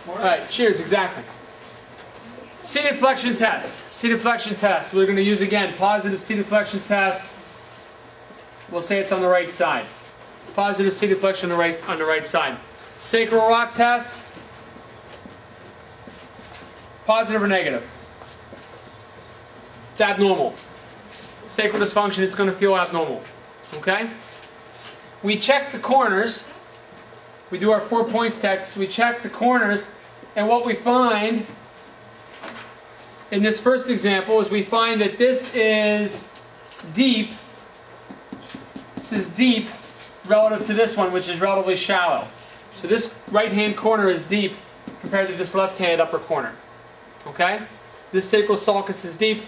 Alright, cheers, exactly. Seated flexion test. Seated flexion test. We're going to use again positive seated flexion test. We'll say it's on the right side. Positive seated flexion on the right side. Sacral rock test. Positive or negative? It's abnormal. Sacral dysfunction, it's going to feel abnormal. Okay? We check the corners. We do our 4 points test. We check the corners, and what we find in this first example is we find that this is deep. This is deep relative to this one, which is relatively shallow. So this right-hand corner is deep compared to this left-hand upper corner. Okay? This sacral sulcus is deep.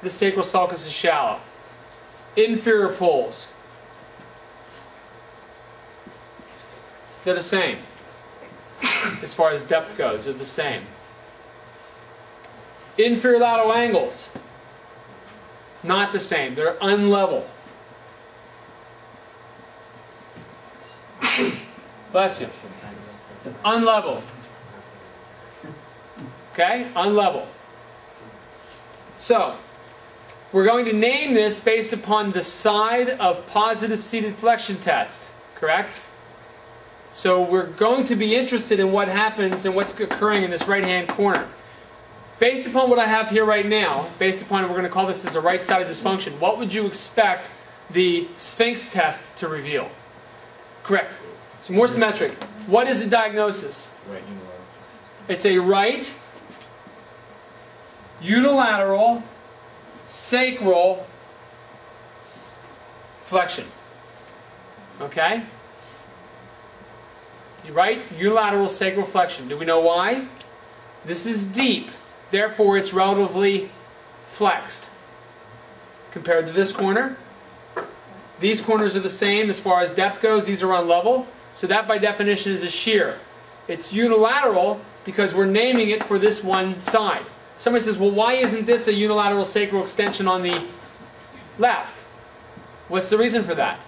This sacral sulcus is shallow. Inferior poles. They're the same. As far as depth goes, they're the same. Inferior lateral angles. Not the same. They're unlevel. Bless you. Unlevel. Okay? Unlevel. So, we're going to name this based upon the side of positive seated flexion test. Correct? So we're going to be interested in what happens and what's occurring in this right-hand corner. Based upon what I have here right now, based upon, we're going to call this as a right-sided dysfunction, what would you expect the Sphinx test to reveal? Correct. So more symmetric. What is the diagnosis? Right unilateral. It's a right unilateral sacral flexion. Okay? Right unilateral sacral flexion. Do we know why? This is deep. Therefore, it's relatively flexed compared to this corner. These corners are the same as far as depth goes. These are on level. So that by definition is a shear. It's unilateral because we're naming it for this one side. Somebody says, well, why isn't this a unilateral sacral extension on the left? What's the reason for that?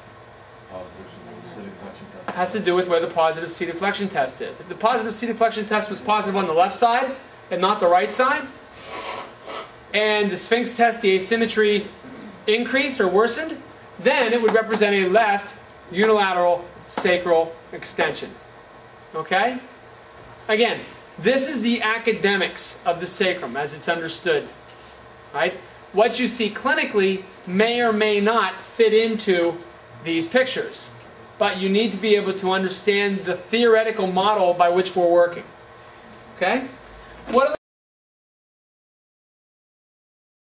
It has to do with where the positive seated flexion test is. If the positive seated flexion test was positive on the left side and not the right side, and the Sphinx test, the asymmetry increased or worsened, then it would represent a left unilateral sacral extension. Okay? Again, this is the academics of the sacrum as it's understood. Right? What you see clinically may or may not fit into these pictures. But you need to be able to understand the theoretical model by which we're working. Okay? What